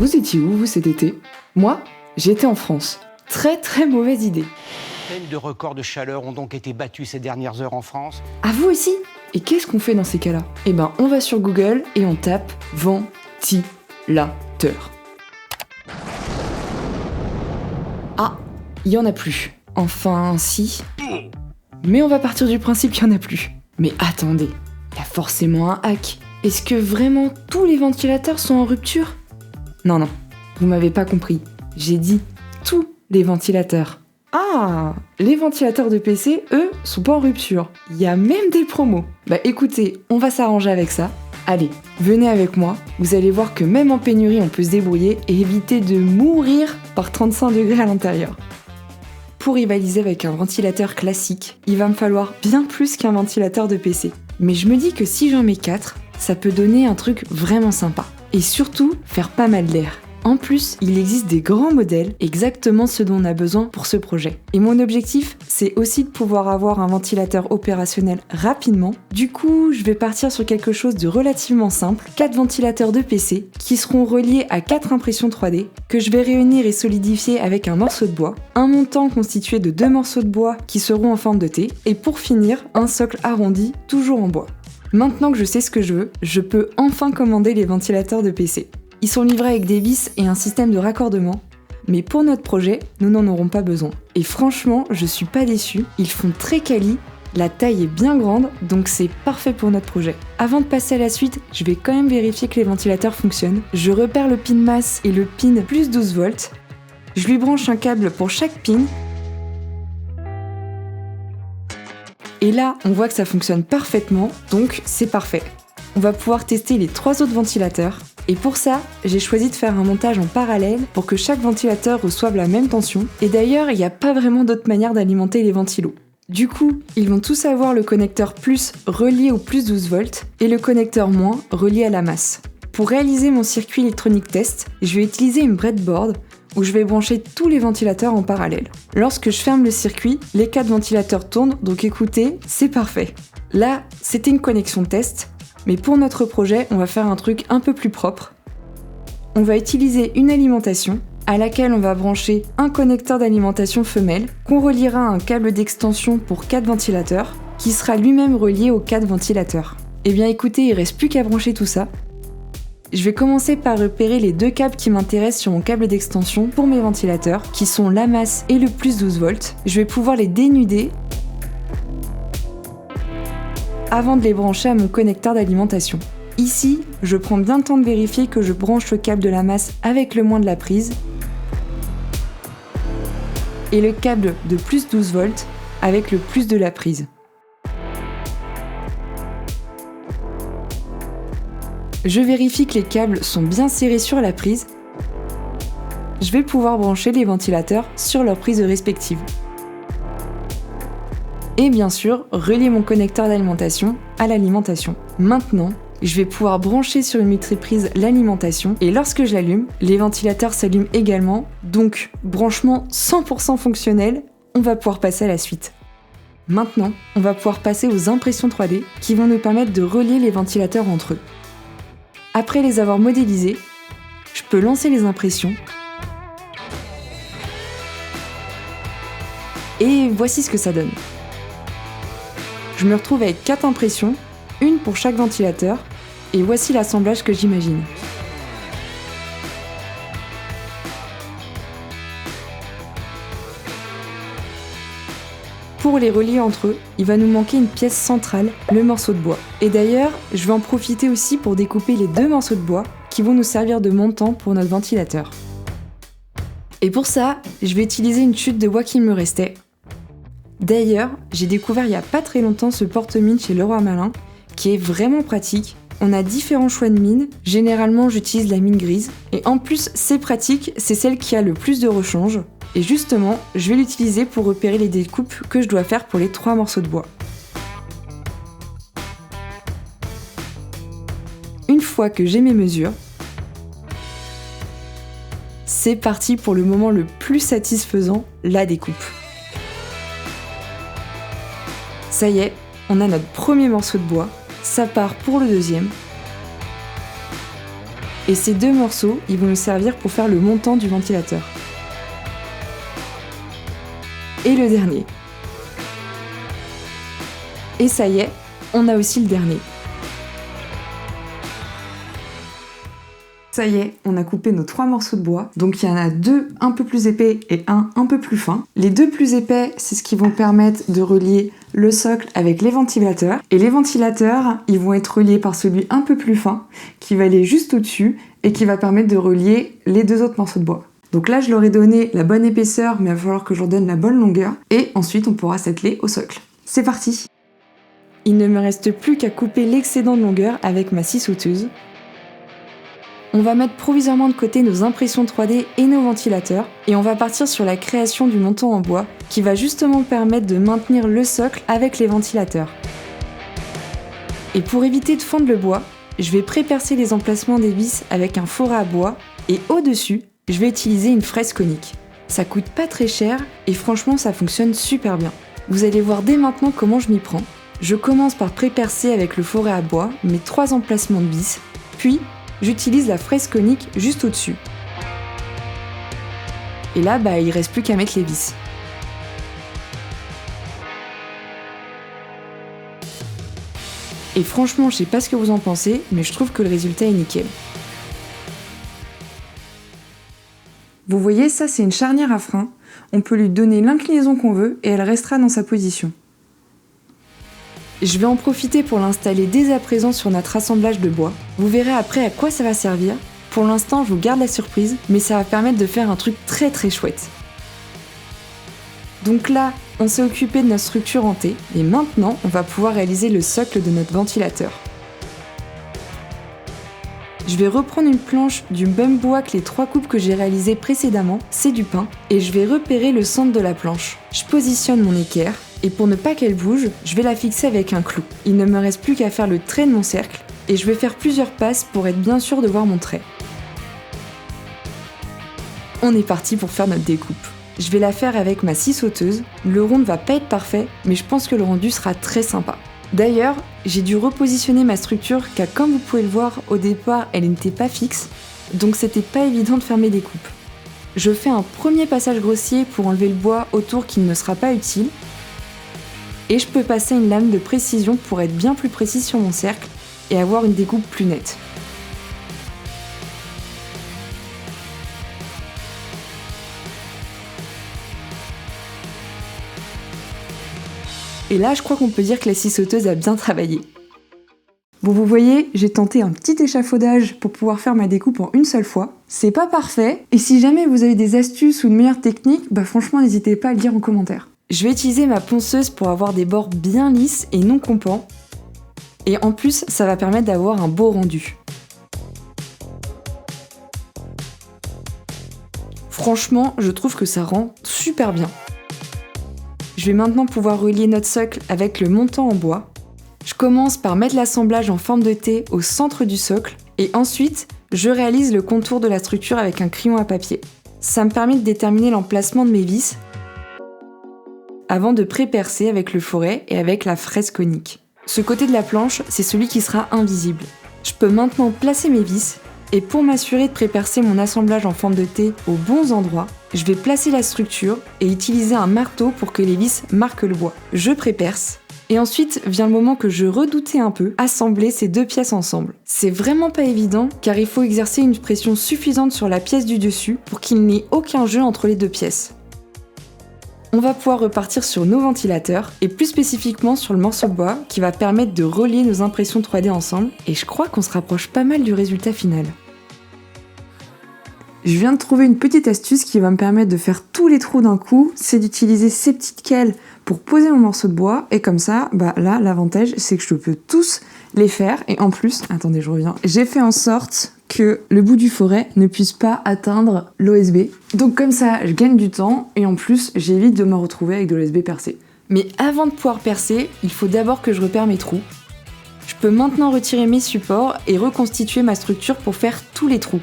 Vous étiez où, vous, cet été ? Moi, j'étais en France. Très mauvaise idée. Combien de records de chaleur ont donc été battus ces dernières heures en France ? Ah, vous aussi ? Et qu'est-ce qu'on fait dans ces cas-là ? Eh ben, on va sur Google et on tape ventilateur. Ah, il y en a plus. Enfin, si. Mais on va partir du principe qu'il y en a plus. Mais attendez, il y a forcément un hack. Est-ce que vraiment tous les ventilateurs sont en rupture ? Non, vous m'avez pas compris. J'ai dit tous les ventilateurs. Ah, les ventilateurs de PC, eux, sont pas en rupture. Il y a même des promos. Bah écoutez, on va s'arranger avec ça. Allez, venez avec moi. Vous allez voir que même en pénurie, on peut se débrouiller et éviter de mourir par 35 degrés à l'intérieur. Pour rivaliser avec un ventilateur classique, il va me falloir bien plus qu'un ventilateur de PC. Mais je me dis que si j'en mets 4, ça peut donner un truc vraiment sympa. Et surtout, faire pas mal d'air. En plus, il existe des grands modèles, exactement ce dont on a besoin pour ce projet. Et mon objectif, c'est aussi de pouvoir avoir un ventilateur opérationnel rapidement. Du coup, je vais partir sur quelque chose de relativement simple, 4 ventilateurs de PC qui seront reliés à 4 impressions 3D que je vais réunir et solidifier avec un morceau de bois, un montant constitué de 2 morceaux de bois qui seront en forme de T, et pour finir, un socle arrondi, toujours en bois. Maintenant que je sais ce que je veux, je peux enfin commander les ventilateurs de PC. Ils sont livrés avec des vis et un système de raccordement, mais pour notre projet, nous n'en aurons pas besoin. Et franchement, je suis pas déçue, ils font très quali, la taille est bien grande, donc c'est parfait pour notre projet. Avant de passer à la suite, je vais quand même vérifier que les ventilateurs fonctionnent. Je repère le pin masse et le pin plus 12 volts. Je lui branche un câble pour chaque pin. Et là, on voit que ça fonctionne parfaitement, donc c'est parfait. On va pouvoir tester les 3 autres ventilateurs. Et pour ça, j'ai choisi de faire un montage en parallèle pour que chaque ventilateur reçoive la même tension. Et d'ailleurs, il n'y a pas vraiment d'autre manière d'alimenter les ventilos. Du coup, ils vont tous avoir le connecteur plus relié au plus 12 volts et le connecteur moins relié à la masse. Pour réaliser mon circuit électronique test, je vais utiliser une breadboard où je vais brancher tous les ventilateurs en parallèle. Lorsque je ferme le circuit, les 4 ventilateurs tournent, donc écoutez, c'est parfait. Là, c'était une connexion test. Mais pour notre projet, on va faire un truc un peu plus propre. On va utiliser une alimentation à laquelle on va brancher un connecteur d'alimentation femelle qu'on reliera à un câble d'extension pour 4 ventilateurs qui sera lui-même relié aux 4 ventilateurs. Eh bien écoutez, il reste plus qu'à brancher tout ça. Je vais commencer par repérer les 2 câbles qui m'intéressent sur mon câble d'extension pour mes ventilateurs, qui sont la masse et le plus 12 volts. Je vais pouvoir les dénuder avant de les brancher à mon connecteur d'alimentation. Ici, je prends bien le temps de vérifier que je branche le câble de la masse avec le moins de la prise et le câble de plus 12 volts avec le plus de la prise. Je vérifie que les câbles sont bien serrés sur la prise. Je vais pouvoir brancher les ventilateurs sur leurs prises respectives. Et bien sûr, relier mon connecteur d'alimentation à l'alimentation. Maintenant, je vais pouvoir brancher sur une multiprise l'alimentation et lorsque je l'allume, les ventilateurs s'allument également. Donc, branchement 100% fonctionnel, on va pouvoir passer à la suite. Maintenant, on va pouvoir passer aux impressions 3D qui vont nous permettre de relier les ventilateurs entre eux. Après les avoir modélisés, je peux lancer les impressions. Et voici ce que ça donne. Je me retrouve avec 4 impressions, une pour chaque ventilateur, et voici l'assemblage que j'imagine. Pour les relier entre eux, il va nous manquer une pièce centrale, le morceau de bois. Et d'ailleurs, je vais en profiter aussi pour découper les 2 morceaux de bois qui vont nous servir de montant pour notre ventilateur. Et pour ça, je vais utiliser une chute de bois qui me restait. D'ailleurs, j'ai découvert il n'y a pas très longtemps ce porte-mine chez Leroy Merlin, qui est vraiment pratique. On a différents choix de mines, généralement j'utilise la mine grise, et en plus c'est pratique, c'est celle qui a le plus de rechange. Et justement, je vais l'utiliser pour repérer les découpes que je dois faire pour les 3 morceaux de bois. Une fois que j'ai mes mesures, c'est parti pour le moment le plus satisfaisant, la découpe. Ça y est, on a notre premier morceau de bois, ça part pour le deuxième. Et ces 2 morceaux, ils vont nous servir pour faire le montant du ventilateur. Et le dernier. Et ça y est, on a aussi le dernier. Ça y est, on a coupé nos 3 morceaux de bois. Donc il y en a 2 un peu plus épais et un peu plus fin. Les 2 plus épais, c'est ce qui vont permettre de relier le socle avec les ventilateurs. Et les ventilateurs, ils vont être reliés par celui un peu plus fin, qui va aller juste au-dessus et qui va permettre de relier les 2 autres morceaux de bois. Donc là, je leur ai donné la bonne épaisseur, mais il va falloir que je leur donne la bonne longueur. Et ensuite, on pourra s'atteler au socle. C'est parti! Il ne me reste plus qu'à couper l'excédent de longueur avec ma scie sauteuse. On va mettre provisoirement de côté nos impressions 3D et nos ventilateurs et on va partir sur la création du montant en bois qui va justement permettre de maintenir le socle avec les ventilateurs. Et pour éviter de fendre le bois, je vais pré-percer les emplacements des vis avec un fourreau à bois et au-dessus, je vais utiliser une fraise conique. Ça coûte pas très cher et franchement ça fonctionne super bien. Vous allez voir dès maintenant comment je m'y prends. Je commence par pré-percer avec le fourreau à bois mes 3 emplacements de vis, puis j'utilise la fraise conique juste au-dessus. Et là, il reste plus qu'à mettre les vis. Et franchement, je sais pas ce que vous en pensez, mais je trouve que le résultat est nickel. Vous voyez, ça c'est une charnière à frein. On peut lui donner l'inclinaison qu'on veut et elle restera dans sa position. Je vais en profiter pour l'installer dès à présent sur notre assemblage de bois. Vous verrez après à quoi ça va servir. Pour l'instant, je vous garde la surprise, mais ça va permettre de faire un truc très très chouette. Donc là, on s'est occupé de notre structure en T, et maintenant, on va pouvoir réaliser le socle de notre ventilateur. Je vais reprendre une planche du même bois que les 3 coupes que j'ai réalisées précédemment, c'est du pin, et je vais repérer le centre de la planche. Je positionne mon équerre, et pour ne pas qu'elle bouge, je vais la fixer avec un clou. Il ne me reste plus qu'à faire le trait de mon cercle, et je vais faire plusieurs passes pour être bien sûr de voir mon trait. On est parti pour faire notre découpe. Je vais la faire avec ma scie sauteuse. Le rond ne va pas être parfait, mais je pense que le rendu sera très sympa. D'ailleurs, j'ai dû repositionner ma structure car comme vous pouvez le voir, au départ, elle n'était pas fixe, donc c'était pas évident de faire mes découpes. Je fais un premier passage grossier pour enlever le bois autour qui ne me sera pas utile, et je peux passer une lame de précision pour être bien plus précis sur mon cercle et avoir une découpe plus nette. Et là, je crois qu'on peut dire que la scie sauteuse a bien travaillé. Bon, vous voyez, j'ai tenté un petit échafaudage pour pouvoir faire ma découpe en une seule fois. C'est pas parfait, et si jamais vous avez des astuces ou une meilleure technique, franchement, n'hésitez pas à le dire en commentaire. Je vais utiliser ma ponceuse pour avoir des bords bien lisses et non compants. Et en plus, ça va permettre d'avoir un beau rendu. Franchement, je trouve que ça rend super bien. Je vais maintenant pouvoir relier notre socle avec le montant en bois. Je commence par mettre l'assemblage en forme de T au centre du socle et ensuite, je réalise le contour de la structure avec un crayon à papier. Ça me permet de déterminer l'emplacement de mes vis avant de pré-percer avec le fourreau et avec la fraise conique. Ce côté de la planche, c'est celui qui sera invisible. Je peux maintenant placer mes vis et pour m'assurer de pré-percer mon assemblage en forme de T aux bons endroits, je vais placer la structure et utiliser un marteau pour que les vis marquent le bois. Je pré-perce. Et ensuite vient le moment que je redoutais un peu, assembler ces 2 pièces ensemble. C'est vraiment pas évident car il faut exercer une pression suffisante sur la pièce du dessus pour qu'il n'y ait aucun jeu entre les 2 pièces. On va pouvoir repartir sur nos ventilateurs et plus spécifiquement sur le morceau de bois qui va permettre de relier nos impressions 3D ensemble et je crois qu'on se rapproche pas mal du résultat final. Je viens de trouver une petite astuce qui va me permettre de faire tous les trous d'un coup, c'est d'utiliser ces petites cales pour poser mon morceau de bois et comme ça, là l'avantage c'est que je peux tous les faire et en plus, attendez je reviens, j'ai fait en sorte que le bout du fourreau ne puisse pas atteindre l'OSB. Donc comme ça, je gagne du temps et en plus, j'évite de me retrouver avec de l'OSB percé. Mais avant de pouvoir percer, il faut d'abord que je repère mes trous. Je peux maintenant retirer mes supports et reconstituer ma structure pour faire tous les trous.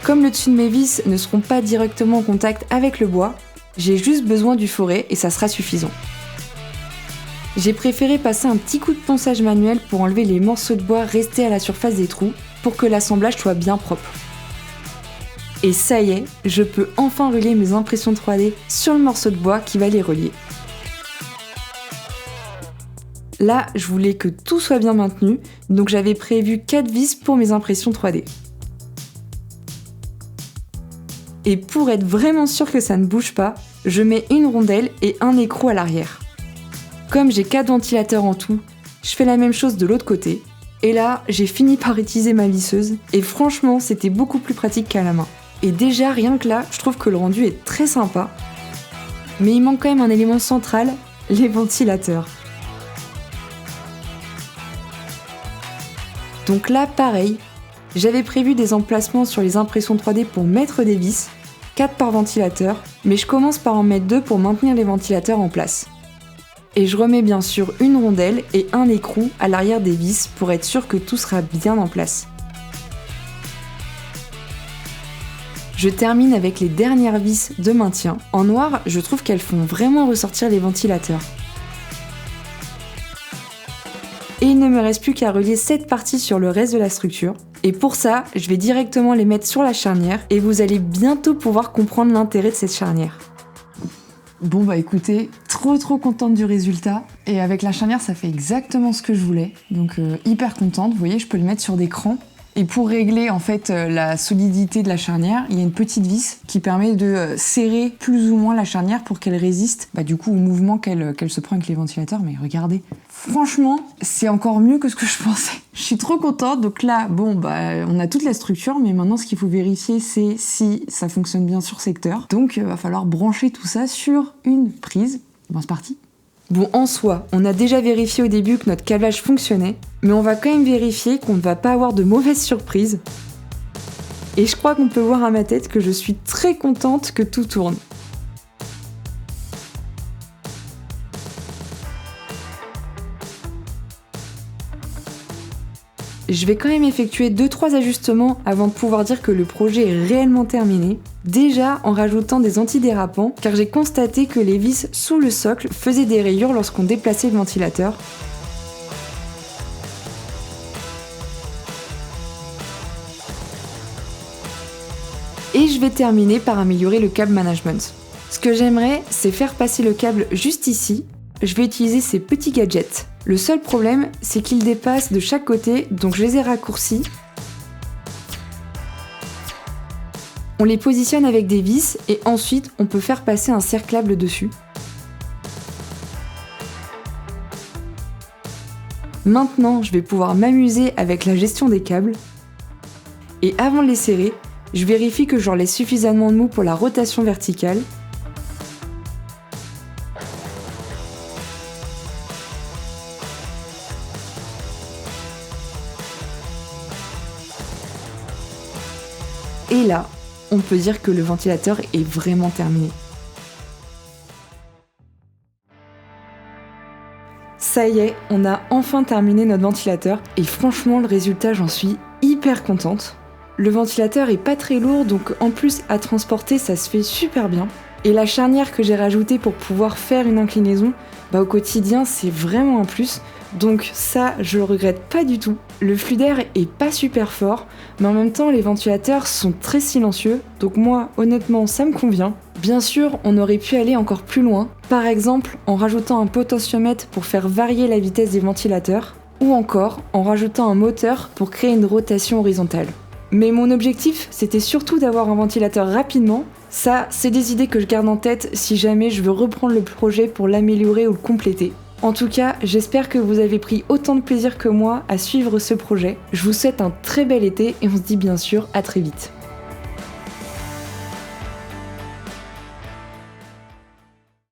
Comme le dessus de mes vis ne seront pas directement en contact avec le bois, j'ai juste besoin du fourreau et ça sera suffisant. J'ai préféré passer un petit coup de ponçage manuel pour enlever les morceaux de bois restés à la surface des trous pour que l'assemblage soit bien propre. Et ça y est, je peux enfin relier mes impressions 3D sur le morceau de bois qui va les relier. Là, je voulais que tout soit bien maintenu, donc j'avais prévu 4 vis pour mes impressions 3D. Et pour être vraiment sûr que ça ne bouge pas, je mets une rondelle et un écrou à l'arrière. Comme j'ai 4 ventilateurs en tout, je fais la même chose de l'autre côté. Et là, j'ai fini par utiliser ma visseuse, et franchement, c'était beaucoup plus pratique qu'à la main. Et déjà, rien que là, je trouve que le rendu est très sympa. Mais il manque quand même un élément central, les ventilateurs. Donc là, pareil, j'avais prévu des emplacements sur les impressions 3D pour mettre des vis, 4 par ventilateur, mais je commence par en mettre 2 pour maintenir les ventilateurs en place. Et je remets bien sûr une rondelle et un écrou à l'arrière des vis pour être sûr que tout sera bien en place. Je termine avec les dernières vis de maintien. En noir, je trouve qu'elles font vraiment ressortir les ventilateurs. Et il ne me reste plus qu'à relier cette partie sur le reste de la structure. Et pour ça, je vais directement les mettre sur la charnière et vous allez bientôt pouvoir comprendre l'intérêt de cette charnière. Bon bah écoutez, trop contente du résultat. Et avec la charnière, ça fait exactement ce que je voulais. Donc hyper contente, vous voyez, je peux le mettre sur des crans. Et pour régler en fait la solidité de la charnière, il y a une petite vis qui permet de serrer plus ou moins la charnière pour qu'elle résiste du coup au mouvement qu'elle se prend avec les ventilateurs. Mais regardez, franchement, c'est encore mieux que ce que je pensais. Je suis trop contente. Donc là, on a toute la structure, mais maintenant ce qu'il faut vérifier, c'est si ça fonctionne bien sur secteur. Donc va falloir brancher tout ça sur une prise. Bon, c'est parti. Bon, en soi, on a déjà vérifié au début que notre câblage fonctionnait, mais on va quand même vérifier qu'on ne va pas avoir de mauvaises surprises. Et je crois qu'on peut voir à ma tête que je suis très contente que tout tourne. Je vais quand même effectuer 2-3 ajustements avant de pouvoir dire que le projet est réellement terminé. Déjà en rajoutant des antidérapants, car j'ai constaté que les vis sous le socle faisaient des rayures lorsqu'on déplaçait le ventilateur. Et je vais terminer par améliorer le câble management. Ce que j'aimerais, c'est faire passer le câble juste ici. Je vais utiliser ces petits gadgets. Le seul problème, c'est qu'ils dépassent de chaque côté, donc je les ai raccourcis. On les positionne avec des vis et ensuite on peut faire passer un cerclable dessus. Maintenant, je vais pouvoir m'amuser avec la gestion des câbles. Et avant de les serrer, je vérifie que je leur laisse suffisamment de mou pour la rotation verticale. Et là, on peut dire que le ventilateur est vraiment terminé. Ça y est, on a enfin terminé notre ventilateur et franchement le résultat, j'en suis hyper contente. Le ventilateur est pas très lourd, donc en plus à transporter ça se fait super bien. Et la charnière que j'ai rajoutée pour pouvoir faire une inclinaison, au quotidien c'est vraiment un plus. Donc ça, je le regrette pas du tout. Le flux d'air est pas super fort, mais en même temps les ventilateurs sont très silencieux, donc moi honnêtement ça me convient. Bien sûr, on aurait pu aller encore plus loin, par exemple en rajoutant un potentiomètre pour faire varier la vitesse des ventilateurs, ou encore en rajoutant un moteur pour créer une rotation horizontale. Mais mon objectif, c'était surtout d'avoir un ventilateur rapidement. Ça, c'est des idées que je garde en tête si jamais je veux reprendre le projet pour l'améliorer ou le compléter. En tout cas, j'espère que vous avez pris autant de plaisir que moi à suivre ce projet. Je vous souhaite un très bel été et on se dit bien sûr à très vite.